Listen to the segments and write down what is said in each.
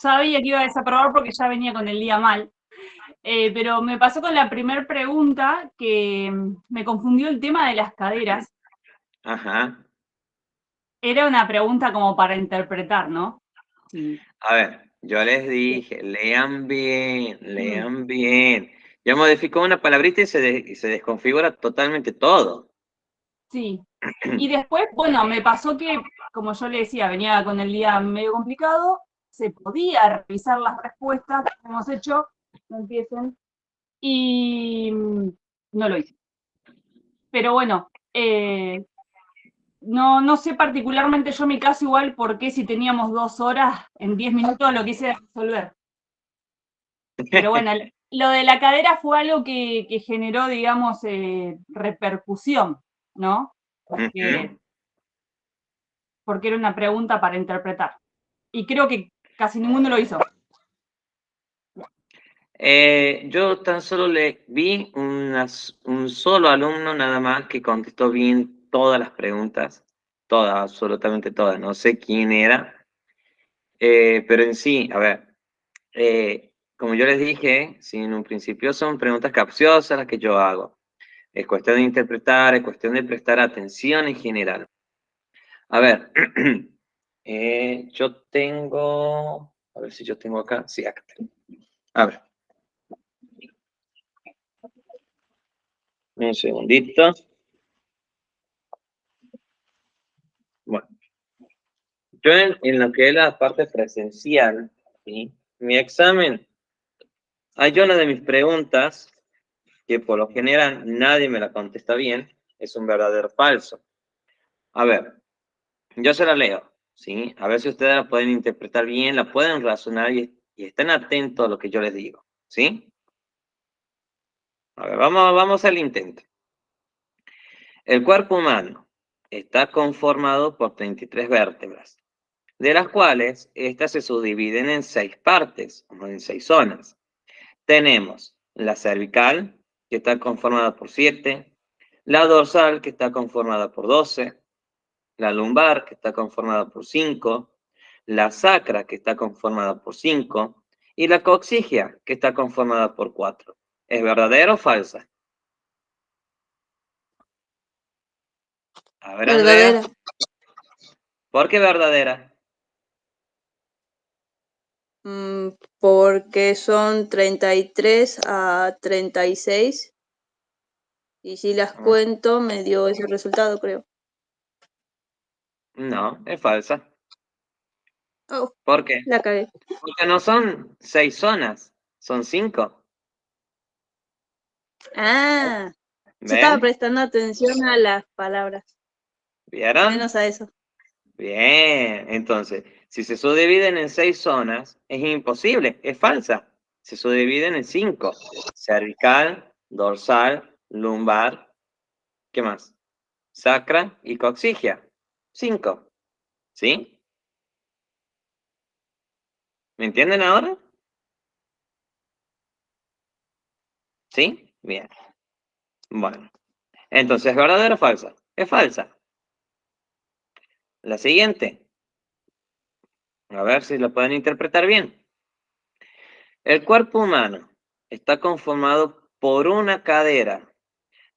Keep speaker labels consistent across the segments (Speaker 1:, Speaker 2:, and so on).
Speaker 1: sabía que iba a desaprobar porque ya venía con el día mal. Pero me pasó con la primera pregunta que me confundió el tema de las caderas.
Speaker 2: Ajá.
Speaker 1: Era una pregunta como para interpretar, ¿no? Sí.
Speaker 2: A ver, yo les dije, lean bien, lean bien. Yo modifico una palabrita y se desconfigura totalmente todo.
Speaker 1: Sí. Y después, bueno, me pasó que, como yo le decía, venía con el día medio complicado, se podía revisar las respuestas que hemos hecho, no empiecen, y no lo hice. Pero bueno, no sé particularmente yo mi caso igual por qué si teníamos 2 horas, en 10 minutos lo quise resolver. Pero bueno, lo de la cadera fue algo que generó, digamos, repercusión, ¿no?
Speaker 2: Ujú.
Speaker 1: Porque era una pregunta para interpretar. Y creo que casi ninguno lo hizo.
Speaker 2: Yo tan solo le vi un solo alumno nada más que contestó bien todas las preguntas, todas, absolutamente todas. No sé quién era, pero en sí, a ver, como yo les dije, sí, en un principio son preguntas capciosas las que yo hago. Es cuestión de interpretar, es cuestión de prestar atención en general. A ver, yo tengo, a ver si yo tengo acá, sí, acá tengo. A ver, un segundito. Bueno, yo en lo que es la parte presencial, ¿sí? Mi examen, hay una de mis preguntas que por lo general nadie me la contesta bien, es un verdadero falso. A ver, yo se la leo, ¿sí? A ver si ustedes la pueden interpretar bien, la pueden razonar y estén atentos a lo que yo les digo, ¿sí? A ver, vamos al intento. El cuerpo humano está conformado por 33 vértebras, de las cuales estas se subdividen en 6 partes, o en 6 zonas. Tenemos la cervical, que está conformada por 7, la dorsal, que está conformada por 12, la lumbar, que está conformada por 5, la sacra, que está conformada por 5, y la coxigia, que está conformada por 4. ¿Es verdadera o falsa? A ver, Andrea,
Speaker 3: Verdadera.
Speaker 2: ¿por qué verdadera?
Speaker 3: Porque son 33 a 36 y si las cuento me dio ese resultado, creo.
Speaker 2: No, es falsa.
Speaker 3: Oh,
Speaker 2: ¿Por qué?
Speaker 3: la cagué.
Speaker 2: Porque no son 6 zonas, son 5.
Speaker 3: Ah, yo estaba
Speaker 2: ¿Ven?
Speaker 3: prestando atención a las palabras,
Speaker 2: ¿Vieron?
Speaker 3: menos a eso.
Speaker 2: Bien, entonces, si se subdividen en 6 zonas, es imposible, es falsa. Se subdividen en 5. Cervical, dorsal, lumbar, ¿qué más? Sacra y coxigia. 5. ¿Sí? ¿Me entienden ahora? ¿Sí? Bien. Bueno, entonces, ¿es verdadera o falsa? Es falsa. La siguiente, a ver si lo pueden interpretar bien. El cuerpo humano está conformado por una cadera,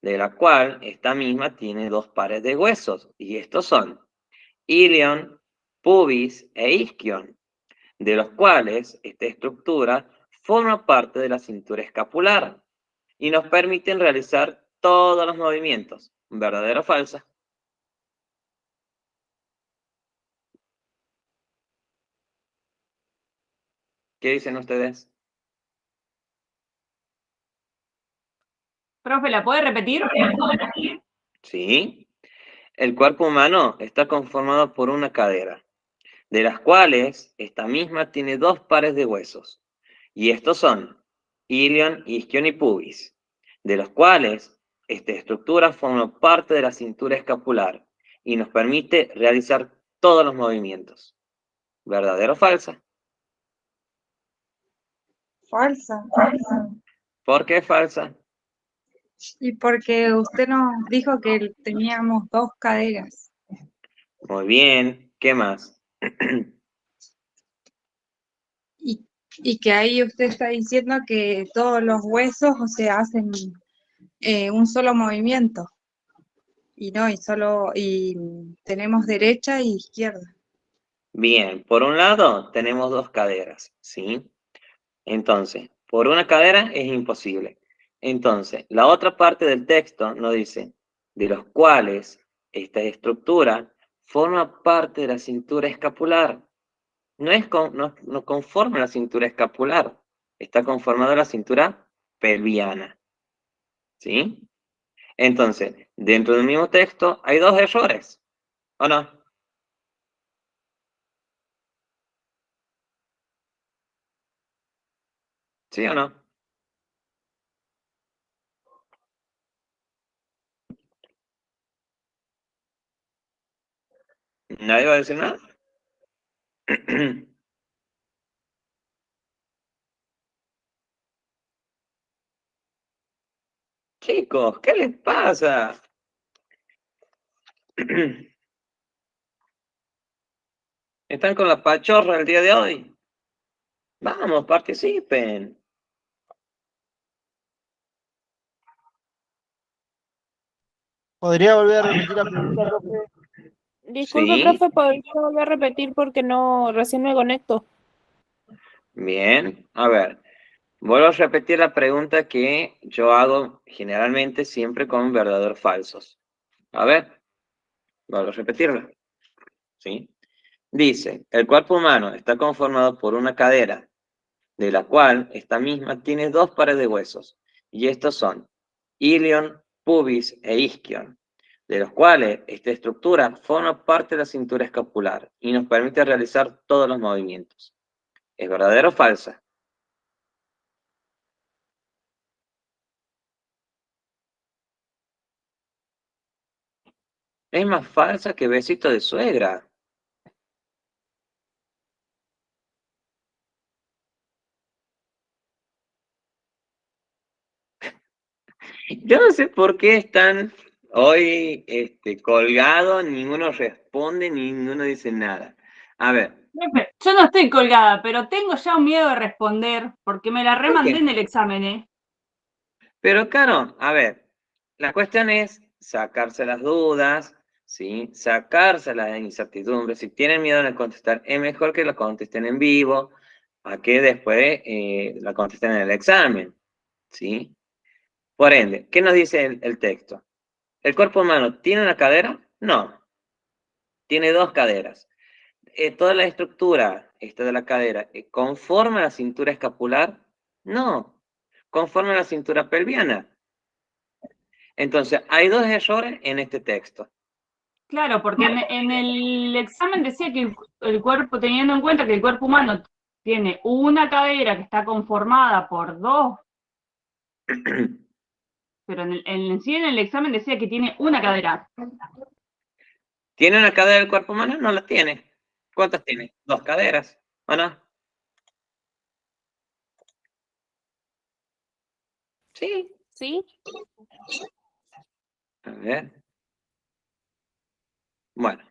Speaker 2: de la cual esta misma tiene 2 pares de huesos, y estos son ilion, pubis e isquion, de los cuales esta estructura forma parte de la cintura escapular y nos permiten realizar todos los movimientos. ¿Verdadero o falsa? ¿Qué dicen ustedes?
Speaker 1: Profe, ¿la puede repetir?
Speaker 2: Sí. El cuerpo humano está conformado por una cadera, de las cuales esta misma tiene 2 pares de huesos, y estos son ilion, isquion y pubis, de los cuales esta estructura forma parte de la cintura escapular y nos permite realizar todos los movimientos. ¿Verdadero o falsa?
Speaker 4: Falsa.
Speaker 2: ¿Por qué falsa?
Speaker 4: Y porque usted nos dijo que teníamos 2 caderas.
Speaker 2: Muy bien, ¿qué más?
Speaker 4: Y que ahí usted está diciendo que todos los huesos, o sea, hacen un solo movimiento. Y no, y tenemos derecha y izquierda.
Speaker 2: Bien, por un lado tenemos dos caderas, ¿sí? Entonces, por una cadera es imposible. Entonces, la otra parte del texto nos dice, de los cuales esta estructura forma parte de la cintura escapular. No conforma la cintura escapular, está conformada la cintura pelviana, ¿sí? Entonces, dentro del mismo texto hay dos errores, ¿o no? ¿Sí o no? ¿Nadie va a decir nada? Chicos, ¿qué les pasa? ¿Están con la pachorra el día de hoy? Vamos, participen.
Speaker 5: ¿Podría volver a repetir la pregunta, profe?
Speaker 6: Disculpe,
Speaker 2: Sí,
Speaker 6: profe, ¿podría volver a repetir porque no, recién me conecto?
Speaker 2: bien. A ver, vuelvo a repetir la pregunta que yo hago generalmente siempre con verdaderos falsos. A ver, vuelvo a repetirla. ¿Sí? Dice, el cuerpo humano está conformado por una cadera, de la cual esta misma tiene dos pares de huesos, y estos son ilion, pubis e isquion, de los cuales esta estructura forma parte de la cintura escapular y nos permite realizar todos los movimientos. ¿Es verdadero o falsa? Es más falsa que besito de suegra. Yo no sé por qué están hoy colgados, ninguno responde, ninguno dice nada. A ver,
Speaker 1: Yo no estoy colgada, pero tengo ya un miedo de responder porque me la
Speaker 2: ¿por
Speaker 1: remandé
Speaker 2: qué?
Speaker 1: en el examen, ¿eh?
Speaker 2: Pero claro, a ver, la cuestión es sacarse las dudas, ¿sí? Sacarse las incertidumbres. Si tienen miedo de contestar, es mejor que lo contesten en vivo, a que después la contesten en el examen, ¿sí? Por ende, ¿qué nos dice el texto? ¿El cuerpo humano tiene una cadera? No, tiene dos caderas. ¿Toda la estructura esta de la cadera conforma la cintura escapular? No, conforma la cintura pelviana. Entonces, hay dos errores en este texto.
Speaker 1: Claro, porque en el examen decía que el cuerpo, teniendo en cuenta que el cuerpo humano tiene una cadera que está conformada por dos, pero sí en el examen decía que tiene una cadera.
Speaker 2: ¿Tiene una cadera el cuerpo humano? No la tiene. ¿Cuántas tiene? Dos caderas, ¿o no? Sí.
Speaker 6: ¿Sí?
Speaker 2: A ver. Bueno,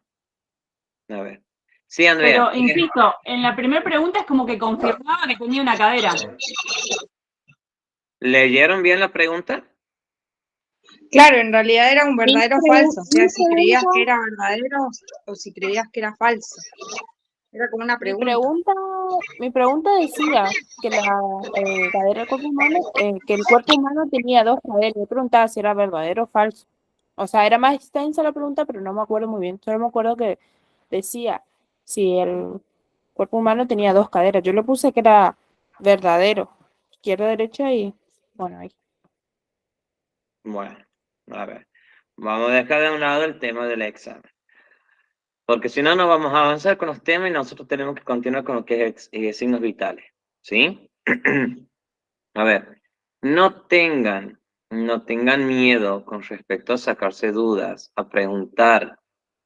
Speaker 2: a ver. Sí, Andrea.
Speaker 1: Pero, insisto, en la primera pregunta es como que confirmaba que tenía una cadera.
Speaker 2: ¿Leyeron bien la pregunta?
Speaker 4: Claro, en realidad era un verdadero falso, o sea,
Speaker 6: Mi
Speaker 4: si creías
Speaker 6: pregunta,
Speaker 4: que era verdadero o si creías que era falso. Era como una
Speaker 6: mi
Speaker 4: pregunta.
Speaker 6: pregunta, mi pregunta decía que la cadera del cuerpo humano, que el cuerpo humano tenía dos caderas. Yo preguntaba si era verdadero o falso. O sea, era más extensa la pregunta, pero no me acuerdo muy bien. Solo me acuerdo que decía si el cuerpo humano tenía dos caderas. Yo le puse que era verdadero, izquierda, derecha y bueno, ahí.
Speaker 2: Bueno, a ver. Vamos a dejar de un lado el tema del examen. Porque si no, no vamos a avanzar con los temas y nosotros tenemos que continuar con lo que es signos vitales. ¿Sí? A ver, no tengan miedo con respecto a sacarse dudas, a preguntar,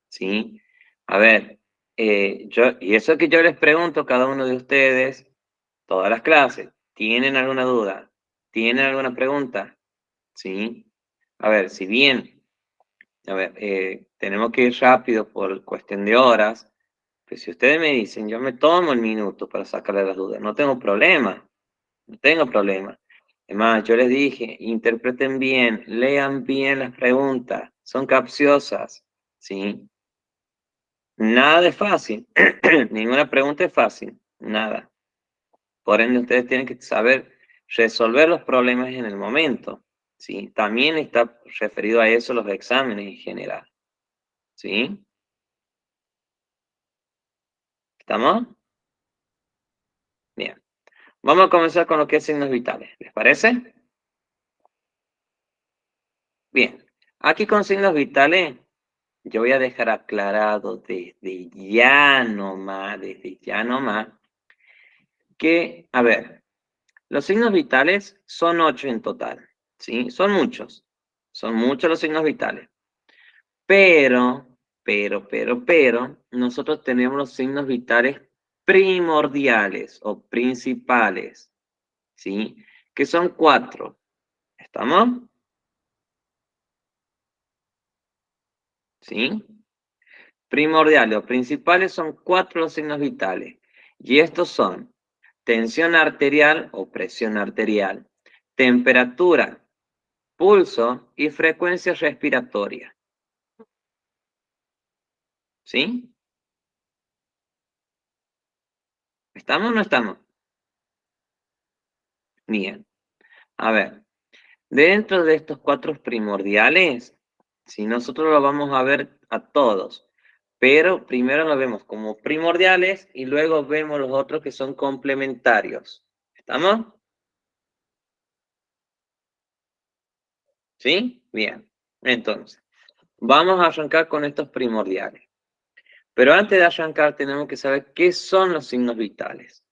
Speaker 2: ¿sí? A ver, y eso que yo les pregunto a cada uno de ustedes, todas las clases, ¿tienen alguna duda? ¿Tienen alguna pregunta? ¿Sí? A ver, si bien, a ver, tenemos que ir rápido por cuestión de horas, Pues si ustedes me dicen, yo me tomo el minuto para sacarle las dudas, no tengo problema, no tengo problema. Además, yo les dije, interpreten bien, lean bien las preguntas, son capciosas, ¿sí? Nada es fácil, ninguna pregunta es fácil, nada. Por ende, ustedes tienen que saber resolver los problemas en el momento, ¿sí? También está referido a eso los exámenes en general, ¿sí? ¿Estamos? Bien. Vamos a comenzar con lo que es signos vitales, ¿les parece? Bien. Aquí con signos vitales, yo voy a dejar aclarado desde ya nomás, que, a ver, los signos vitales son 8 en total, ¿sí? Son muchos los signos vitales. Pero, nosotros tenemos los signos vitales primordiales o principales, ¿sí? Que son 4. ¿Estamos? ¿Sí? Primordiales o principales son 4 los signos vitales. Y estos son tensión arterial o presión arterial, temperatura, pulso y frecuencia respiratoria. ¿Sí? ¿Estamos o no estamos? Bien. A ver, dentro de estos 4 primordiales, si nosotros lo vamos a ver a todos, pero primero lo vemos como primordiales y luego vemos los otros que son complementarios. ¿Estamos? ¿Sí? Bien. Entonces, vamos a arrancar con estos primordiales. Pero antes de arrancar tenemos que saber qué son los signos vitales.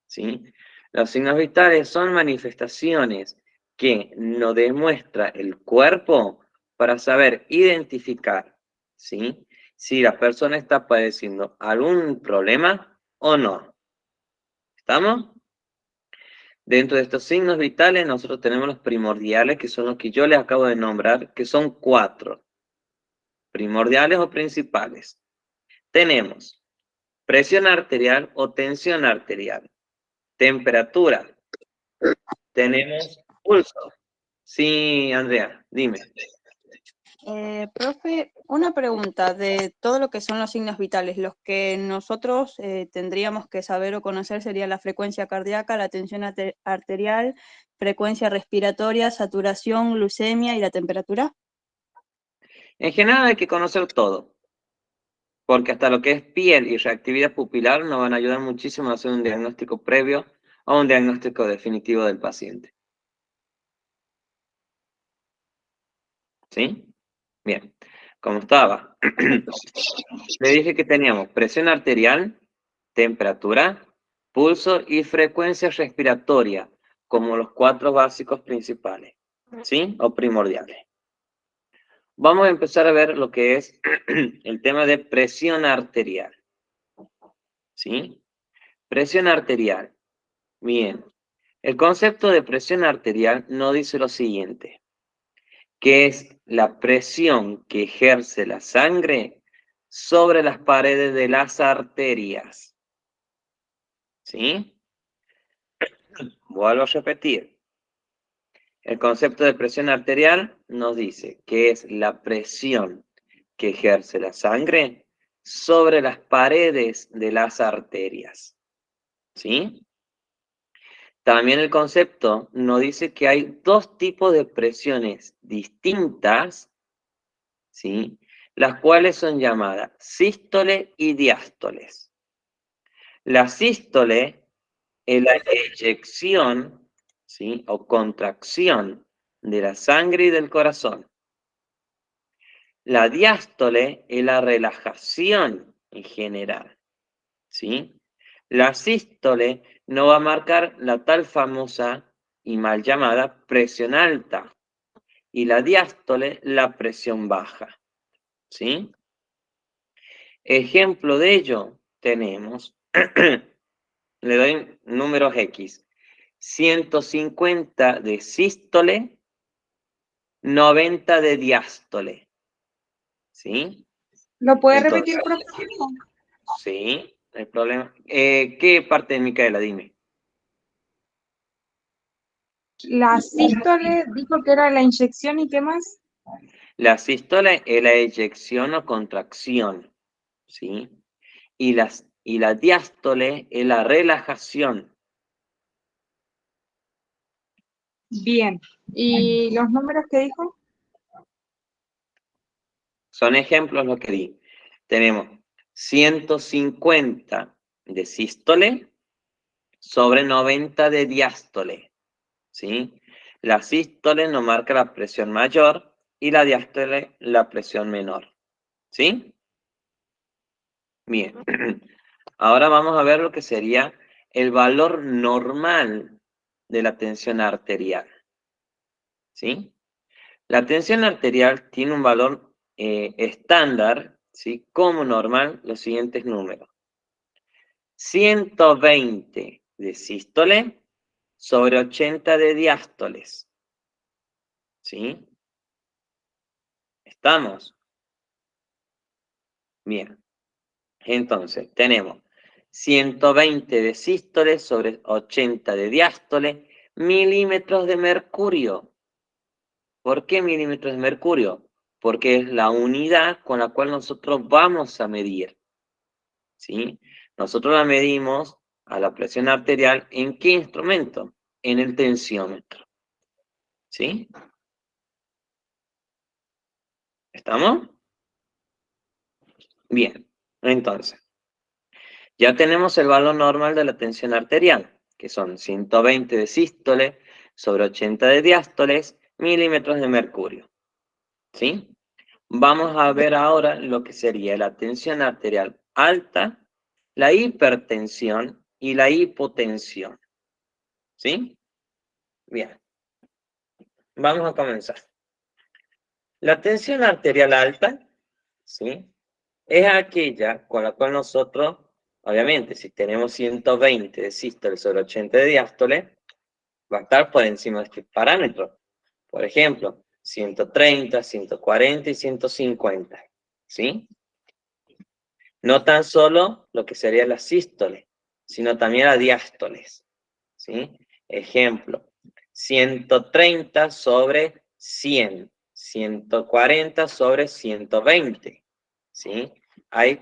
Speaker 2: ¿Sí? Los signos vitales son manifestaciones que nos demuestra el cuerpo para saber identificar, ¿sí? Si la persona está padeciendo algún problema o no. ¿Estamos? Dentro de estos signos vitales nosotros tenemos los primordiales, que son los que yo les acabo de nombrar, que son 4. Primordiales o principales. Tenemos presión arterial o tensión arterial. Temperatura. Tenemos pulso. Sí, Andrea, dime.
Speaker 3: Profe, una pregunta de todo lo que son los signos vitales. Los que nosotros tendríamos que saber o conocer sería la frecuencia cardíaca, la tensión arterial, frecuencia respiratoria, saturación, glucemia y la temperatura.
Speaker 2: En general hay que conocer todo, porque hasta lo que es piel y reactividad pupilar nos van a ayudar muchísimo a hacer un diagnóstico previo a un diagnóstico definitivo del paciente. ¿Sí? Bien. Como estaba, le dije que teníamos presión arterial, temperatura, pulso y frecuencia respiratoria como los 4 básicos principales, ¿sí? O primordiales. Vamos a empezar a ver lo que es el tema de presión arterial, ¿sí? Presión arterial. Bien. El concepto de presión arterial nos dice lo siguiente, que es la presión que ejerce la sangre sobre las paredes de las arterias. ¿Sí? Vuelvo a repetir. El concepto de presión arterial nos dice que es la presión que ejerce la sangre sobre las paredes de las arterias. ¿Sí? También el concepto nos dice que hay 2 tipos de presiones distintas, ¿sí? Las cuales son llamadas sístole y diástoles. La sístole es la eyección, ¿sí? O contracción de la sangre y del corazón. La diástole es la relajación en general, ¿sí? La sístole no va a marcar la tal famosa y mal llamada presión alta, y la diástole la presión baja, ¿sí? Ejemplo de ello tenemos, le doy números X, 150 de sístole, 90 de diástole, ¿sí?
Speaker 4: ¿Lo puede
Speaker 2: Entonces,
Speaker 4: repetir, profesor?
Speaker 2: Sí, no hay problema. ¿Qué parte de Micaela? Dime.
Speaker 4: La sístole dijo que era la inyección y qué más.
Speaker 2: La sístole es la eyección o contracción, ¿sí? Y la diástole es la relajación.
Speaker 4: Bien. ¿Y los números que dijo?
Speaker 2: Son ejemplos lo que di. Tenemos 150 de sístole sobre 90 de diástole, ¿sí? La sístole nos marca la presión mayor y la diástole la presión menor, ¿sí? Bien. Ahora vamos a ver lo que sería el valor normal de la tensión arterial, ¿sí? La tensión arterial tiene un valor estándar, ¿sí? Como normal, los siguientes números. 120 de sístole sobre 80 de diástoles, ¿sí? ¿Estamos? Bien. Entonces, tenemos 120 de sístole sobre 80 de diástole, milímetros de mercurio. ¿Por qué milímetros de mercurio? Porque es la unidad con la cual nosotros vamos a medir, ¿sí? Nosotros la medimos a la presión arterial, ¿en qué instrumento? En el tensiómetro, ¿sí? ¿Estamos? Bien, entonces, ya tenemos el valor normal de la tensión arterial, que son 120 de sístole sobre 80 de diástoles, milímetros de mercurio, ¿sí? Vamos a ver ahora lo que sería la tensión arterial alta, la hipertensión y la hipotensión, ¿sí? Bien, vamos a comenzar. La tensión arterial alta, ¿sí? Es aquella con la cual nosotros, obviamente, si tenemos 120 de sístole sobre 80 de diástole, va a estar por encima de este parámetro. Por ejemplo, 130, 140 y 150, ¿sí? No tan solo lo que sería la sístole, sino también la diástoles, ¿sí? Ejemplo, 130 sobre 100, 140 sobre 120, ¿sí? Ahí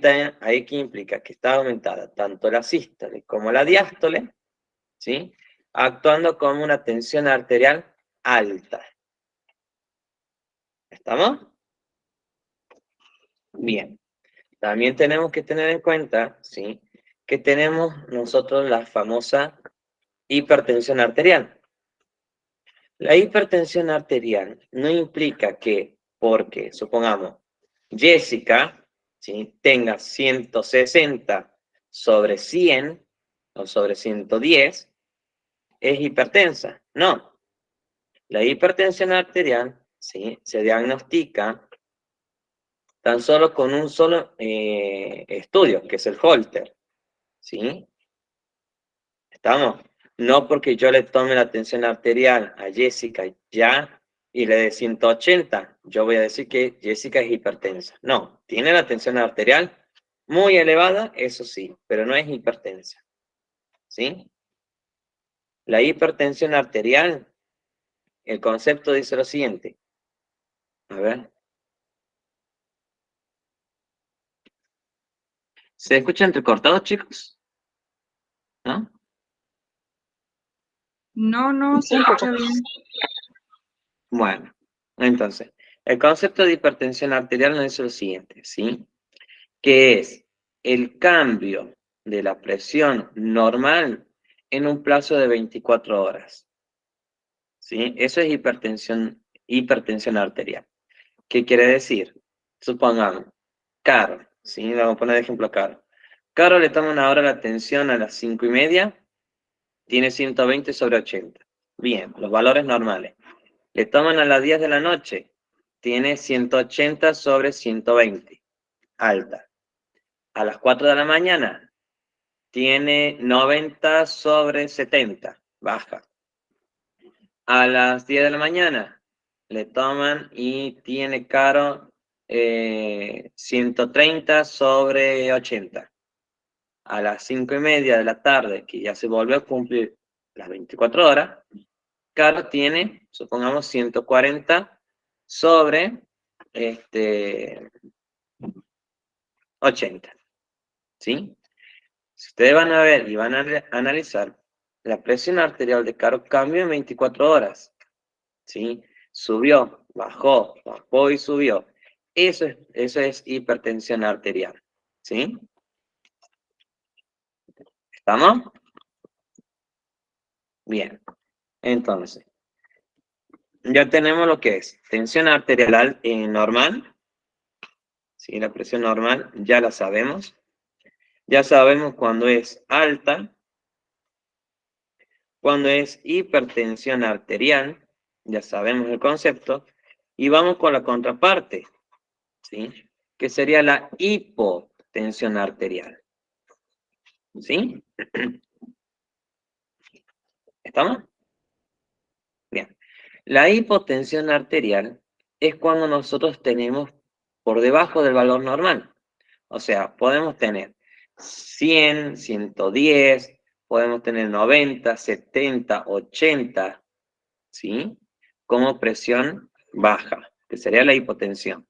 Speaker 2: que implica que está aumentada tanto la sístole como la diástole, ¿sí? Actuando como una tensión arterial alta. ¿Estamos? Bien. También tenemos que tener en cuenta, ¿sí? Que tenemos nosotros la famosa hipertensión arterial. La hipertensión arterial no implica que porque, supongamos, Jessica, ¿sí? Tenga 160 sobre 100 o sobre 110, es hipertensa. No. La hipertensión arterial, ¿sí? Se diagnostica tan solo con un solo estudio, que es el Holter, ¿sí? ¿Estamos? No porque yo le tome la tensión arterial a Jessica ya y le dé 180, yo voy a decir que Jessica es hipertensa. No, tiene la tensión arterial muy elevada, eso sí, pero no es hipertensa, ¿sí? La hipertensión arterial, el concepto dice lo siguiente. A ver. ¿Se escucha entrecortado, chicos? ¿No?
Speaker 4: No, se escucha bien.
Speaker 2: Bueno, entonces, el concepto de hipertensión arterial nos dice lo siguiente, ¿sí? Que es el cambio de la presión normal en un plazo de 24 horas, ¿sí? Eso es hipertensión arterial. ¿Qué quiere decir? Supongamos, Caro, ¿sí? Vamos a poner de ejemplo a Caro. Caro le toma una hora la tensión a las 5:30, tiene 120 sobre 80. Bien, los valores normales. Le toman a las 10 de la noche, tiene 180 sobre 120, alta. A las 4 de la mañana, tiene 90 sobre 70, baja. A las 10 de la mañana, le toman y tiene Caro 130 sobre 80, a las 5:30 de la tarde, que ya se volvió a cumplir las 24 horas, Caro tiene, supongamos, 140 sobre 80, ¿sí? Si ustedes van a ver y van a analizar, la presión arterial de Caro cambió en 24 horas, ¿sí? Subió, bajó, bajó y subió. Eso es hipertensión arterial, ¿sí? ¿Estamos? Bien. Entonces, ya tenemos lo que es tensión arterial normal, ¿sí? La presión normal ya la sabemos. Ya sabemos cuando es alta, cuando es hipertensión arterial, ya sabemos el concepto. Y vamos con la contraparte, ¿sí? Que sería la hipotensión arterial. ¿Sí? ¿Estamos? Bien. La hipotensión arterial es cuando nosotros tenemos por debajo del valor normal. O sea, podemos tener 100, 110, podemos tener 90, 70, 80, ¿sí? Como presión baja, que sería la hipotensión.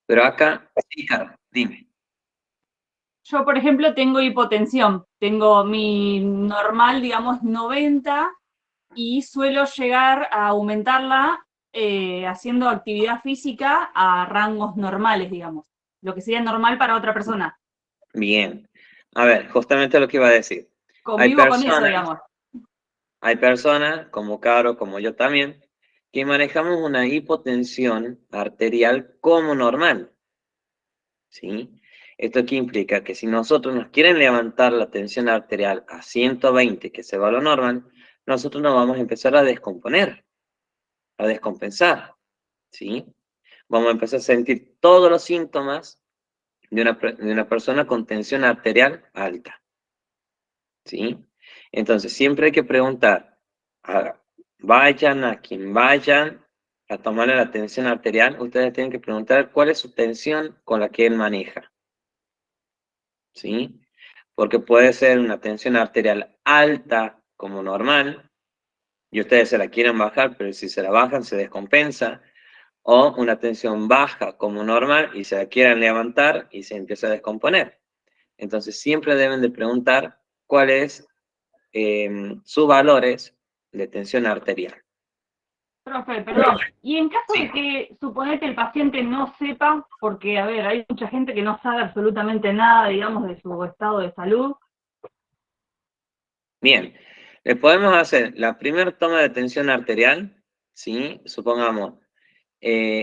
Speaker 2: Pero acá, sí, claro, dime.
Speaker 1: Yo, por ejemplo, tengo hipotensión. Tengo mi normal, digamos, 90 y suelo llegar a aumentarla haciendo actividad física a rangos normales, digamos. Lo que sería normal para otra persona.
Speaker 2: Bien. A ver, justamente lo que iba a decir.
Speaker 1: Convivo con eso, digamos.
Speaker 2: Hay personas, como Caro, como yo también, que manejamos una hipotensión arterial como normal, ¿sí? ¿Esto qué implica? Que si nosotros nos quieren levantar la tensión arterial a 120, que se va a lo normal, nosotros nos vamos a empezar a descomponer, a descompensar, ¿sí? Vamos a empezar a sentir todos los síntomas de una persona con tensión arterial alta, ¿sí? Entonces, siempre hay que preguntar, vayan a quien vayan a tomarle la tensión arterial, ustedes tienen que preguntar cuál es su tensión con la que él maneja, ¿sí? Porque puede ser una tensión arterial alta como normal, y ustedes se la quieren bajar, pero si se la bajan se descompensa, o una tensión baja como normal y se la quieren levantar y se empieza a descomponer. Entonces siempre deben de preguntar cuáles sus valores de tensión arterial.
Speaker 1: Profe, perdón. Y en caso
Speaker 2: Sí.
Speaker 1: de que, suponete, el paciente no sepa, porque, a ver, hay mucha gente que no sabe absolutamente nada, digamos, de su estado de salud.
Speaker 2: Bien, le podemos hacer la primera toma de tensión arterial, ¿sí? Supongamos,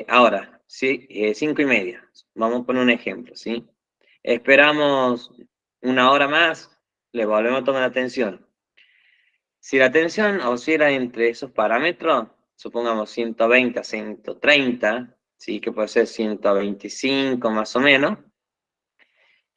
Speaker 2: ahora, ¿sí? 5:30, vamos a poner un ejemplo, ¿sí? Esperamos una hora más, le volvemos a tomar la tensión. Si la tensión oscila entre esos parámetros, supongamos 120 a 130, ¿sí? Que puede ser 125 más o menos,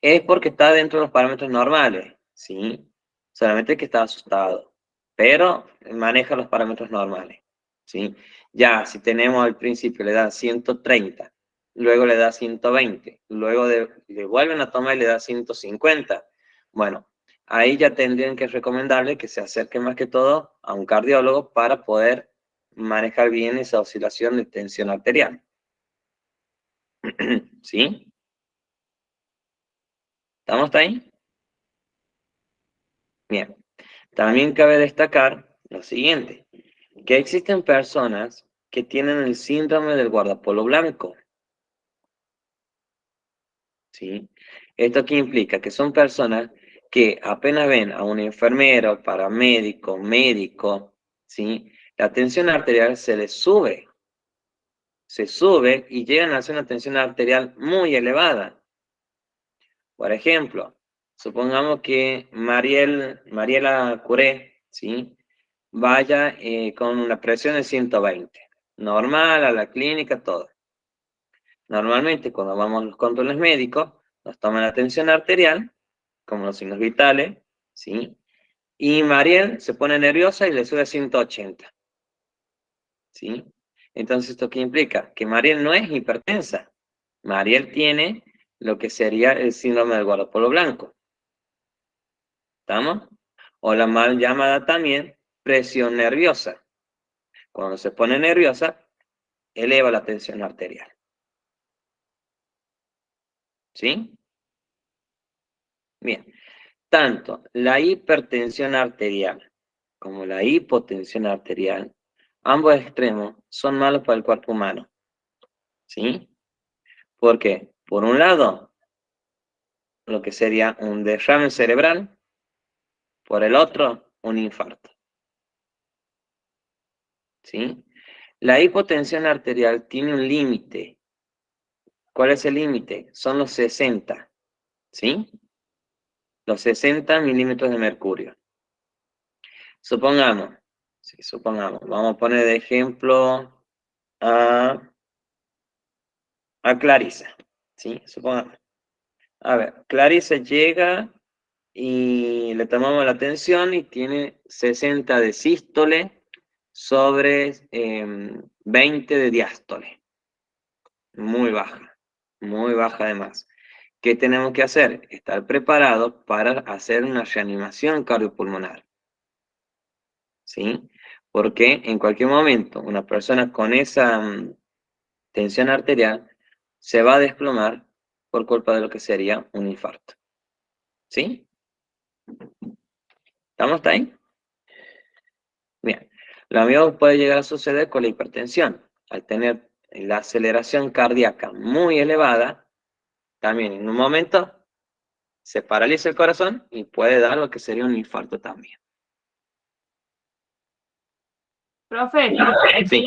Speaker 2: es porque está dentro de los parámetros normales, ¿sí? Solamente que está asustado, pero maneja los parámetros normales, ¿sí? Ya, si tenemos al principio le da 130, luego le da 120, luego le vuelven a tomar y le da 150, bueno, ahí ya tendrían que recomendarle que se acerque más que todo a un cardiólogo para poder manejar bien esa oscilación de tensión arterial. ¿Sí? ¿Estamos hasta ahí? Bien. También cabe destacar lo siguiente, que existen personas que tienen el síndrome del guardapolo blanco, ¿sí? ¿Esto qué implica? Que son personas que apenas ven a un enfermero, paramédico, médico, ¿sí? La tensión arterial se sube y llegan a hacer una tensión arterial muy elevada. Por ejemplo, supongamos que Mariela Curé, ¿sí? Vaya con una presión de 120. Normal, a la clínica, todo. Normalmente, cuando vamos a los controles médicos, nos toman la tensión arterial, como los signos vitales, ¿sí? Y Mariel se pone nerviosa y le sube a 180, ¿sí? Entonces, ¿esto qué implica? Que Mariel no es hipertensa. Mariel tiene lo que sería el síndrome del guardapolo blanco. ¿Estamos? O la mal llamada también presión nerviosa. Cuando se pone nerviosa, eleva la tensión arterial. ¿Sí? Bien. Tanto la hipertensión arterial como la hipotensión arterial, ambos extremos son malos para el cuerpo humano. ¿Sí? ¿Por qué? Por un lado, lo que sería un derrame cerebral, por el otro, un infarto. ¿Sí? La hipotensión arterial tiene un límite. ¿Cuál es el límite? Son los 60. ¿Sí? Los 60 milímetros de mercurio. Supongamos, vamos a poner de ejemplo a Clarisa. ¿Sí? Supongamos. A ver, Clarisa llega y le tomamos la tensión y tiene 60 de sístole sobre 20 de diástole. Muy baja además. ¿Qué tenemos que hacer? Estar preparados para hacer una reanimación cardiopulmonar. ¿Sí? Porque en cualquier momento una persona con esa tensión arterial se va a desplomar por culpa de lo que sería un infarto. ¿Sí? ¿Estamos hasta ahí? Bien. Lo mismo puede llegar a suceder con la hipertensión. Al tener la aceleración cardíaca muy elevada, también en un momento se paraliza el corazón y puede dar lo que sería un infarto también.
Speaker 1: Profe,
Speaker 2: Sí.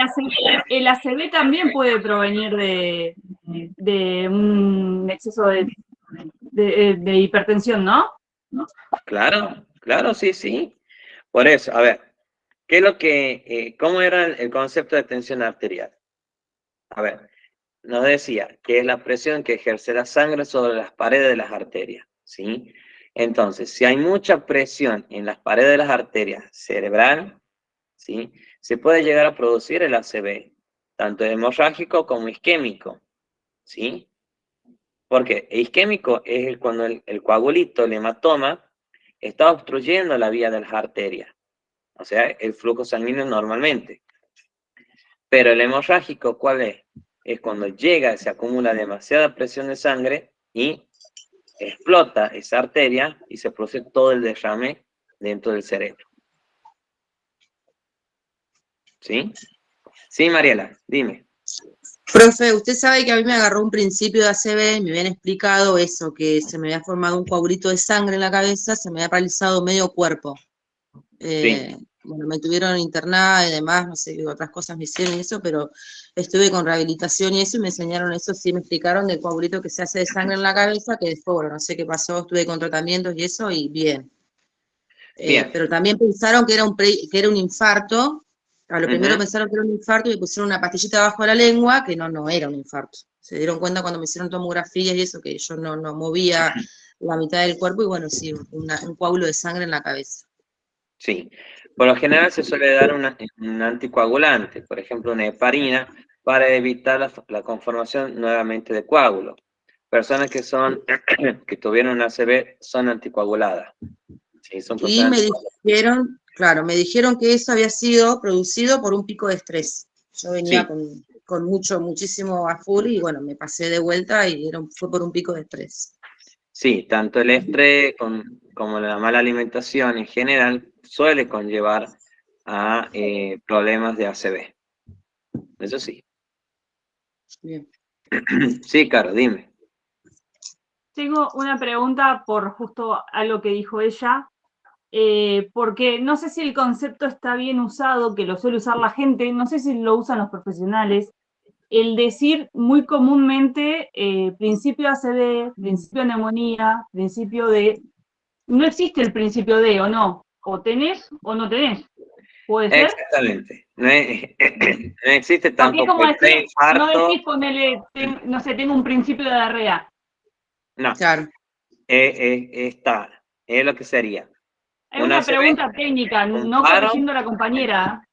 Speaker 1: el ACV también puede provenir de un exceso de hipertensión, ¿no?
Speaker 2: Claro, sí. Por eso, a ver, ¿qué es lo que, cómo era el concepto de tensión arterial? A ver, nos decía que es la presión que ejerce la sangre sobre las paredes de las arterias, ¿sí? Entonces, si hay mucha presión en las paredes de las arterias cerebral, ¿sí? Se puede llegar a producir el ACV, tanto hemorrágico como isquémico, ¿sí? Porque isquémico es cuando el coagulito, el hematoma, está obstruyendo la vía de las arterias, o sea, el flujo sanguíneo normalmente. Pero el hemorrágico, ¿cuál es? Es cuando llega, se acumula demasiada presión de sangre y explota esa arteria y se produce todo el derrame dentro del cerebro. ¿Sí? Sí, Mariela, dime.
Speaker 7: Profe, usted sabe que a mí me agarró un principio de ACV, me habían explicado eso, que se me había formado un coagulito de sangre en la cabeza, se me había paralizado medio cuerpo.
Speaker 2: Sí.
Speaker 7: Bueno, me tuvieron internada y demás, no sé qué otras cosas me hicieron y eso, pero estuve con rehabilitación y eso, y me enseñaron eso, sí me explicaron del coagulito que se hace de sangre en la cabeza, que después, bueno, no sé qué pasó, estuve con tratamientos y eso, y bien.
Speaker 2: Bien.
Speaker 7: Pero también pensaron que era un infarto. A lo primero
Speaker 2: Ujú.
Speaker 7: pensaron que era un infarto y me pusieron una pastillita abajo de la lengua, que no era un infarto. Se dieron cuenta cuando me hicieron tomografías y eso, que yo no movía la mitad del cuerpo y bueno, sí, un coágulo de sangre en la cabeza.
Speaker 2: Sí. Por lo general se suele dar un anticoagulante, por ejemplo, una heparina, para evitar la conformación nuevamente de coágulos. Personas que tuvieron un ACV son anticoaguladas. Sí, son
Speaker 7: Y
Speaker 2: personas
Speaker 7: me dijeron que eso había sido producido por un pico de estrés. Yo venía
Speaker 2: Sí,
Speaker 7: con muchísimo a full y bueno, me pasé de vuelta y fue por un pico de estrés.
Speaker 2: sí, tanto el estrés como la mala alimentación en general suele conllevar a problemas de ACV. Eso sí.
Speaker 7: Bien.
Speaker 2: Sí, Caro, dime.
Speaker 1: Tengo una pregunta por justo algo que dijo ella, porque no sé si el concepto está bien usado, que lo suele usar la gente, no sé si lo usan los profesionales, el decir muy comúnmente principio ACV, principio de neumonía, principio de... No existe el principio de, o no, o tenés o no tenés, ¿puede ser?
Speaker 2: Exactamente. No, no existe
Speaker 1: Porque es
Speaker 2: tampoco
Speaker 1: como
Speaker 2: el
Speaker 1: decir, no
Speaker 2: preinfarto.
Speaker 1: decís ponele, no sé, tengo un principio de diarrea.
Speaker 2: No,
Speaker 7: Claro.
Speaker 2: está. Es lo que sería.
Speaker 1: Es
Speaker 2: Un
Speaker 1: una
Speaker 2: ACV,
Speaker 1: pregunta técnica,
Speaker 2: un
Speaker 1: no
Speaker 2: paro.
Speaker 1: corrigiendo a la compañera.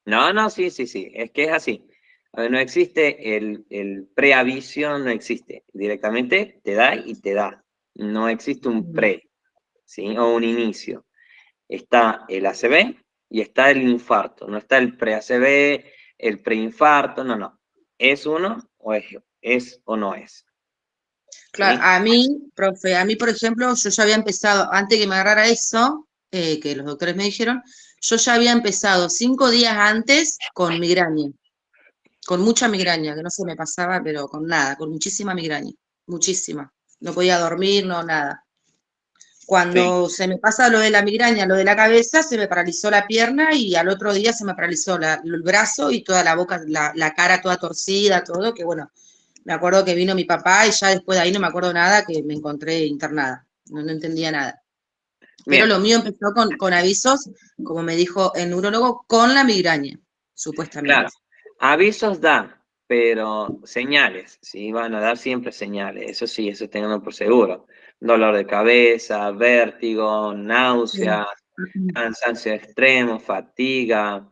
Speaker 2: No, sí. Es que es así. A ver, no existe el preaviso, no existe. Directamente te da y te da. No existe un pre. ¿sí? O un inicio. Está el ACV y está el infarto. No está el pre-ACV, el preinfarto, no. ¿Es uno o es o no es?
Speaker 7: Claro,
Speaker 2: ¿Sí?
Speaker 7: a mí, profe, por ejemplo, yo ya había empezado, antes que me agarrara eso, que los doctores me dijeron, yo ya había empezado 5 días antes con migraña, con mucha migraña, que no se me pasaba, pero con nada, con muchísima migraña, muchísima. No podía dormir, no, nada.
Speaker 2: Sí,
Speaker 7: Cuando se me pasa lo de la migraña, lo de la cabeza, se me paralizó la pierna y al otro día se me paralizó el brazo y toda la boca, la cara toda torcida, todo, que bueno, me acuerdo que vino mi papá y ya después de ahí no me acuerdo nada, que me encontré internada, no entendía nada. Pero
Speaker 2: bien,
Speaker 7: lo mío empezó con avisos, como me dijo el neurólogo, con la migraña,
Speaker 2: claro.
Speaker 7: supuestamente.
Speaker 2: Avisos da, pero señales, ¿sí? Van a dar siempre señales, eso sí, eso tenganlo por seguro. Dolor de cabeza, vértigo,
Speaker 7: Sí.
Speaker 2: náuseas, cansancio extremo, fatiga,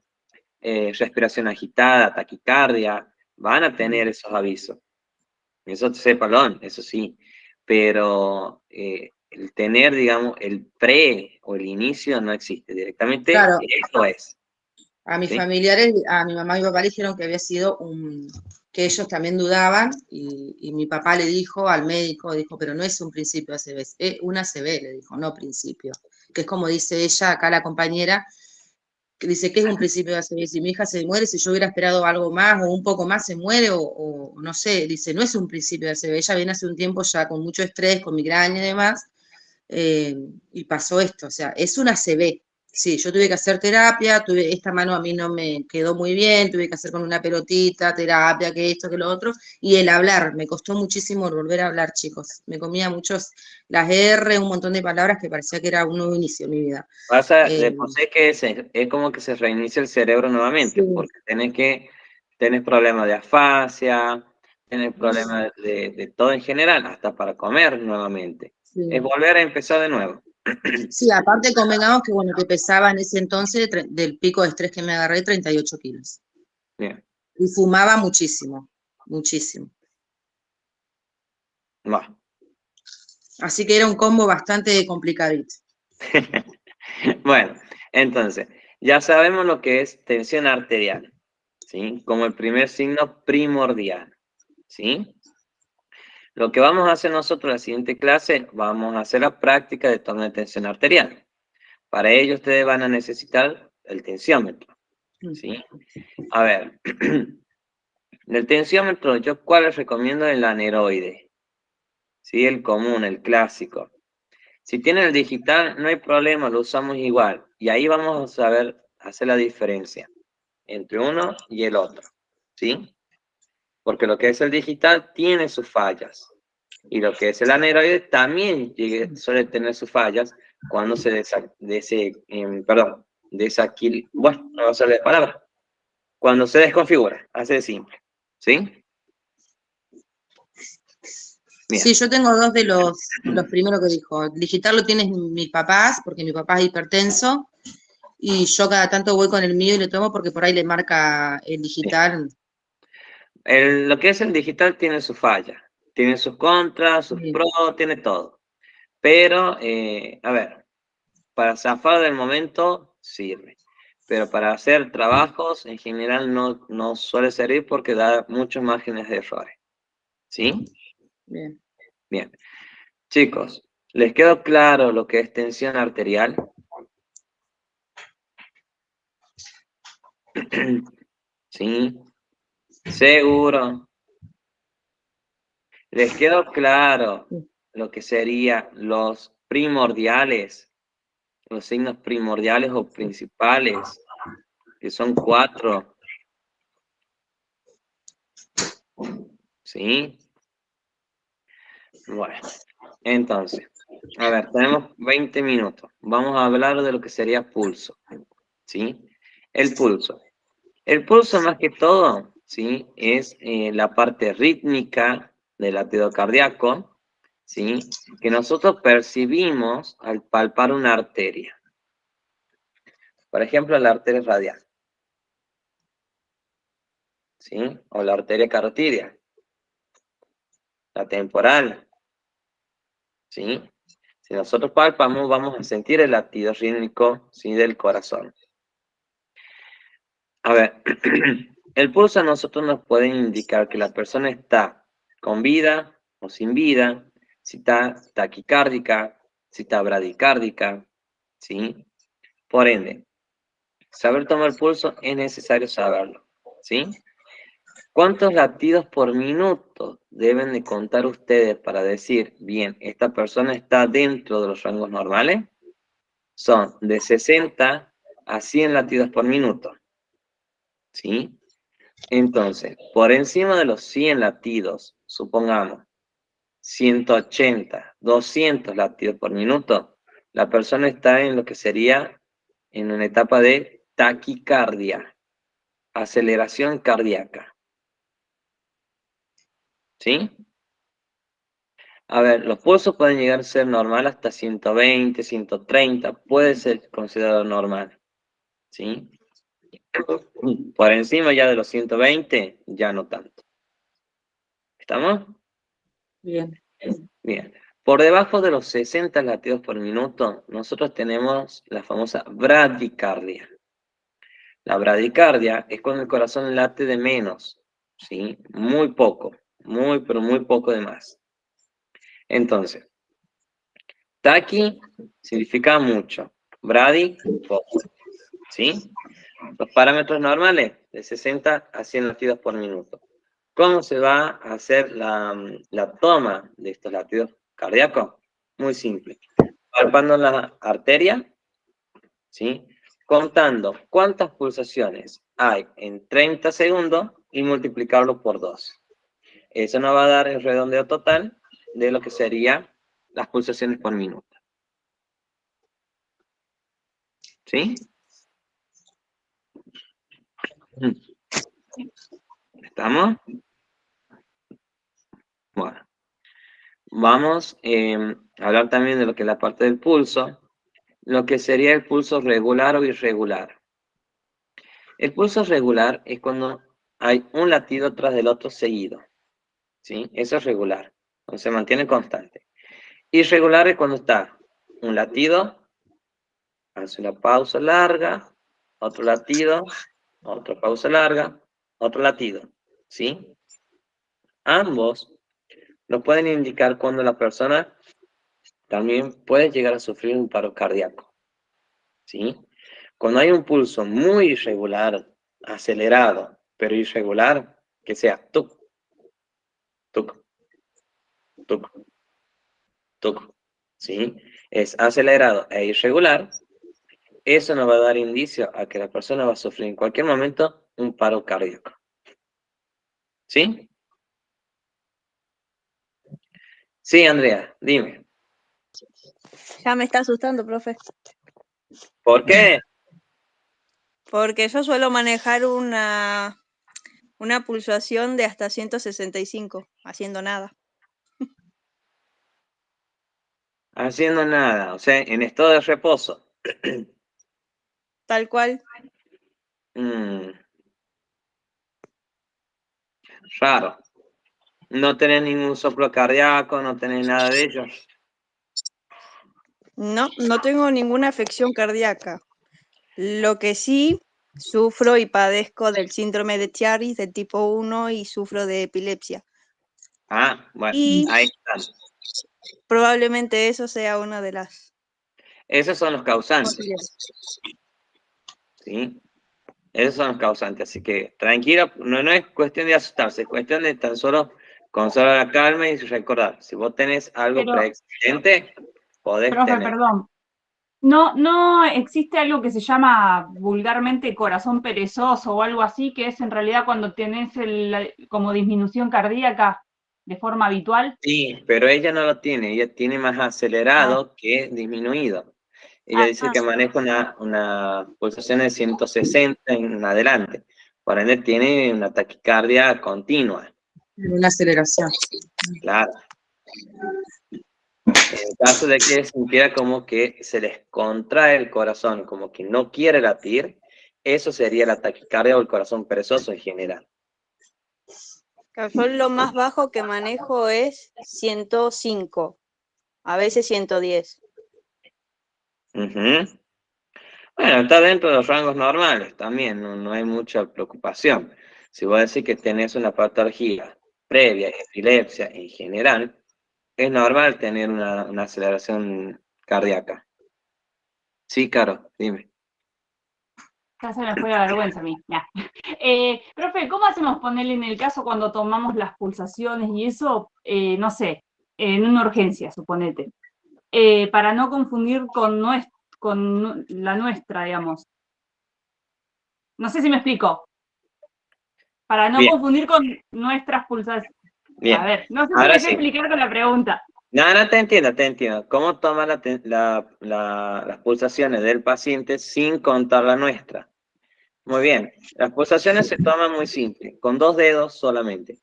Speaker 2: respiración agitada, taquicardia, van a tener esos avisos. Eso sépalo, eso sí, pero el tener, digamos, el pre o el inicio no existe, directamente
Speaker 7: Claro,
Speaker 2: eso es,
Speaker 7: a mis
Speaker 2: ¿sí?
Speaker 7: familiares, a mi mamá y mi papá le dijeron que había sido que ellos también dudaban y mi papá le dijo al médico, dijo, pero no es un principio de ACV, es una ACV, le dijo, no principio, que es como dice ella, acá la compañera, que dice que es un principio de ACV, si mi hija se muere, si yo hubiera esperado algo más o un poco más se muere o no sé, dice, no es un principio de ACV, ella viene hace un tiempo ya con mucho estrés, con migraña y demás, y pasó esto, o sea, es una ACV. Sí, yo tuve que hacer terapia, esta mano a mí no me quedó muy bien, tuve que hacer con una pelotita, terapia, que esto, que lo otro, y el hablar, me costó muchísimo volver a hablar, chicos. Me comía las R, un montón de palabras que parecía que era un nuevo inicio en mi vida.
Speaker 2: Pasa,
Speaker 7: Eh,
Speaker 2: de por sí que es como que se reinicia el cerebro nuevamente,
Speaker 7: sí,
Speaker 2: porque tenés problemas de afasia, tenés problemas de todo en general, hasta para comer nuevamente. Es
Speaker 7: sí.
Speaker 2: volver a empezar de nuevo.
Speaker 7: Sí, aparte convengamos que, bueno, que pesaba en ese entonces, del pico de estrés que me agarré, 38 kilos.
Speaker 2: Bien,
Speaker 7: Y fumaba muchísimo, muchísimo.
Speaker 2: va.
Speaker 7: Así que era un combo bastante complicadito.
Speaker 2: Bueno, entonces, ya sabemos lo que es tensión arterial, ¿sí? Como el primer signo primordial, ¿sí? Lo que vamos a hacer nosotros en la siguiente clase, vamos a hacer la práctica de toma de tensión arterial. Para ello ustedes van a necesitar el tensiómetro, ¿sí? A ver, del tensiómetro, ¿yo cuál les recomiendo? El aneroide, ¿sí? El común, el clásico. Si tienen el digital, no hay problema, lo usamos igual. Y ahí vamos a saber hacer la diferencia entre uno y el otro, ¿sí? Porque lo que es el digital tiene sus fallas. Y lo que es el aneroide también suele tener sus fallas cuando bueno, no va a ser la palabra. Cuando se desconfigura, así de simple, ¿sí?
Speaker 7: Sí,
Speaker 2: Bien.
Speaker 7: yo tengo dos de los primeros que dijo. El digital lo tienen mis papás, porque mi papá es hipertenso, y yo cada tanto voy con el mío y le tomo porque por ahí le marca el
Speaker 2: Bien.
Speaker 7: digital.
Speaker 2: Lo que es el digital tiene sus fallas, tiene sus contras, sus
Speaker 7: Sí,
Speaker 2: pros, tiene todo. Pero, a ver, para zafar del momento sirve. Pero para hacer trabajos en general no suele servir porque da muchos márgenes de errores. ¿Sí?
Speaker 7: bien.
Speaker 2: Bien. Chicos, ¿les quedó claro lo que es tensión arterial? ¿Sí? Seguro. ¿Les quedó claro lo que serían los primordiales, los signos primordiales o principales, que son 4? ¿Sí? Bueno, entonces, a ver, tenemos 20 minutos. Vamos a hablar de lo que sería pulso, ¿sí? El pulso. El pulso, más que todo, ¿sí? Es la parte rítmica del latido cardíaco, ¿sí? Que nosotros percibimos al palpar una arteria. Por ejemplo, la arteria radial, ¿sí? O la arteria carotidia, la temporal, ¿sí? Si nosotros palpamos, vamos a sentir el latido rítmico, ¿sí? Del corazón. A ver, el pulso a nosotros nos puede indicar que la persona está con vida o sin vida, si está taquicárdica, si está bradicárdica, ¿sí? Por ende, saber tomar pulso es necesario saberlo, ¿sí? ¿Cuántos latidos por minuto deben de contar ustedes para decir, bien, esta persona está dentro de los rangos normales? Son de 60 a 100 latidos por minuto, ¿sí? Entonces, por encima de los 100 latidos, supongamos 180, 200 latidos por minuto, la persona está en lo que sería en una etapa de taquicardia, aceleración cardíaca. ¿Sí? A ver, los pulsos pueden llegar a ser normal hasta 120, 130, puede ser considerado normal. ¿Sí? Por encima ya de los 120, ya no tanto. ¿Estamos?
Speaker 7: Bien.
Speaker 2: Bien. Por debajo de los 60 latidos por minuto, nosotros tenemos la famosa bradicardia. La bradicardia es cuando el corazón late de menos, ¿sí? Muy poco, pero muy poco de más. Entonces, taqui significa mucho, bradi, poco, ¿sí? Los parámetros normales, de 60 a 100 latidos por minuto. ¿Cómo se va a hacer la toma de estos latidos cardíacos? Muy simple. Palpando la arteria, ¿sí? Contando cuántas pulsaciones hay en 30 segundos y multiplicarlo por 2. Eso nos va a dar el redondeo total de lo que serían las pulsaciones por minuto. ¿Sí? ¿Estamos? Bueno. Vamos a hablar también de lo que es la parte del pulso, lo que sería el pulso regular o irregular. El pulso regular es cuando hay un latido tras del otro seguido, ¿sí? Eso es regular, cuando se mantiene constante. Irregular es cuando está un latido, hace una pausa larga, otro latido, otra pausa larga, otro latido, ¿sí? Ambos nos pueden indicar cuando la persona también puede llegar a sufrir un paro cardíaco, ¿sí? Cuando hay un pulso muy irregular, acelerado, pero irregular, que sea tuc, tuc, tuc, tuc, ¿sí? Es acelerado e irregular, eso nos va a dar indicio a que la persona va a sufrir en cualquier momento un paro cardíaco, ¿sí? Sí, Andrea, dime.
Speaker 3: Ya me está asustando, profe.
Speaker 2: ¿Por qué?
Speaker 3: Porque yo suelo manejar una pulsación de hasta 165, haciendo nada.
Speaker 2: Haciendo nada, o sea, en estado de reposo.
Speaker 3: Tal cual.
Speaker 2: Raro. No tenés ningún soplo cardíaco, no tenés nada de ello.
Speaker 3: No, no tengo ninguna afección cardíaca. Lo que sí, sufro y padezco del síndrome de Chiari de tipo 1 y sufro de epilepsia.
Speaker 2: Ah, bueno,
Speaker 3: Y
Speaker 2: ahí están.
Speaker 3: probablemente eso sea una de las
Speaker 2: Esos son los causantes,
Speaker 3: posibles.
Speaker 2: ¿sí? Esos son los causantes, así que tranquila, no es cuestión de asustarse, es cuestión de tan solo conservar la calma y recordar, si vos tenés algo
Speaker 1: Pero,
Speaker 2: preexistente, podés
Speaker 1: profe,
Speaker 2: tener.
Speaker 1: perdón. No existe algo que se llama vulgarmente corazón perezoso o algo así, que es en realidad cuando tenés como disminución cardíaca de forma habitual.
Speaker 2: Sí, pero ella no lo tiene, ella tiene más acelerado que disminuido. Ella dice que maneja una pulsación de 160 en adelante, por ende tiene una taquicardia continua,
Speaker 7: Una aceleración.
Speaker 2: claro. En caso de que sintiera como que se les contrae el corazón, como que no quiere latir, eso sería la taquicardia o el corazón perezoso en general.
Speaker 3: Yo lo más bajo que manejo es 105. A veces 110.
Speaker 2: Ujú. Bueno, está dentro de los rangos normales también, no hay mucha preocupación. Si vos decís que tenés una patología previa, epilepsia en general, es normal tener una aceleración cardíaca. Sí, Caro, dime.
Speaker 1: Ya se me fue la vergüenza a mí. Ya. Profe, ¿cómo hacemos ponerle en el caso cuando tomamos las pulsaciones y eso, no sé, en una urgencia, suponete, para no confundir con la nuestra, digamos? No sé si me explico. Para no
Speaker 2: Bien,
Speaker 1: confundir con nuestras pulsaciones.
Speaker 2: bien.
Speaker 1: A ver, no sé si
Speaker 2: Ahora
Speaker 1: me sé
Speaker 2: sí.
Speaker 1: explicar con la pregunta.
Speaker 2: No, te entiendo, te entiendo. ¿Cómo toma las pulsaciones del paciente sin contar la nuestra? Muy bien. Las pulsaciones se toman muy simple, con 2 dedos solamente.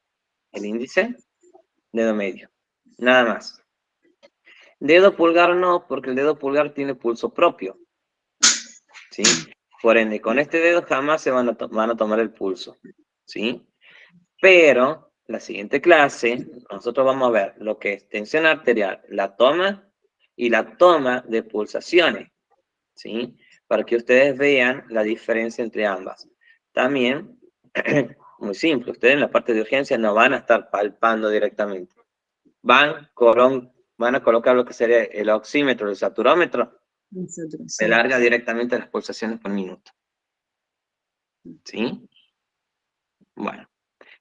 Speaker 2: El índice, dedo medio. Nada más. Dedo pulgar no, porque el dedo pulgar tiene pulso propio. ¿Sí? Por ende, con este dedo jamás se van a tomar el pulso. ¿Sí? Pero, la siguiente clase, nosotros vamos a ver lo que es tensión arterial, la toma y la toma de pulsaciones. ¿Sí? Para que ustedes vean la diferencia entre ambas. También, muy simple, ustedes en la parte de urgencia no van a estar palpando directamente. Van a colocar lo que sería el oxímetro, el saturómetro, se larga directamente las pulsaciones por minuto. ¿Sí? Bueno.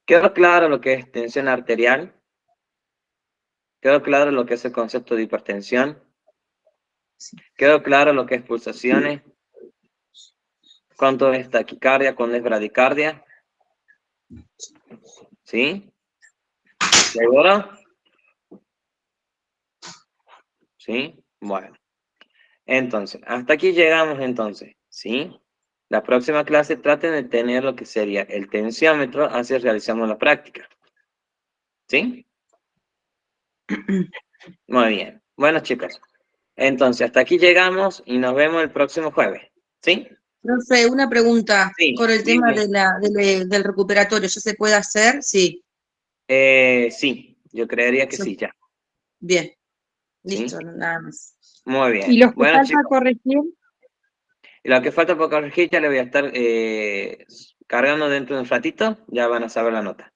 Speaker 2: ¿Quedó claro lo que es tensión arterial? ¿Quedó claro lo que es el concepto de hipertensión? ¿Quedó claro lo que es pulsaciones? ¿Cuánto es taquicardia? ¿Cuándo es bradicardia? ¿Sí? ¿Seguro? ¿Sí? Bueno. Entonces, hasta aquí llegamos entonces. ¿Sí? La próxima clase traten de tener lo que sería el tensiómetro, así realizamos la práctica. ¿Sí? Muy bien. Bueno, chicos. Entonces, hasta aquí llegamos y nos vemos el próximo jueves. ¿Sí?
Speaker 7: Profe, una pregunta
Speaker 2: Sí,
Speaker 7: con el tema
Speaker 2: dime.
Speaker 7: del recuperatorio. ¿Ya se puede hacer? Sí.
Speaker 2: Sí, yo creería que sí, ya.
Speaker 7: Bien,
Speaker 2: ¿Sí?
Speaker 7: listo, nada más.
Speaker 2: Muy
Speaker 4: ¿Y
Speaker 2: bien.
Speaker 4: los que
Speaker 2: Bueno,
Speaker 4: falta
Speaker 2: chicos,
Speaker 4: corregir?
Speaker 2: lo que falta por corregir ya le voy a estar cargando dentro de un ratito. Ya van a saber la nota.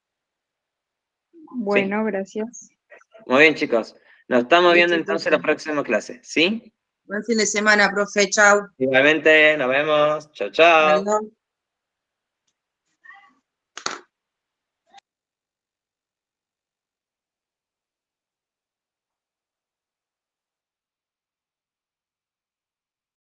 Speaker 2: ¿Sí?
Speaker 4: Bueno, gracias.
Speaker 2: Muy bien, chicos. Nos estamos viendo
Speaker 7: Listo,
Speaker 2: entonces
Speaker 7: profe.
Speaker 2: la próxima clase. ¿Sí?
Speaker 7: Buen fin de semana, profe. Chau.
Speaker 2: Igualmente, nos vemos. Chao, chao.
Speaker 7: Adiós.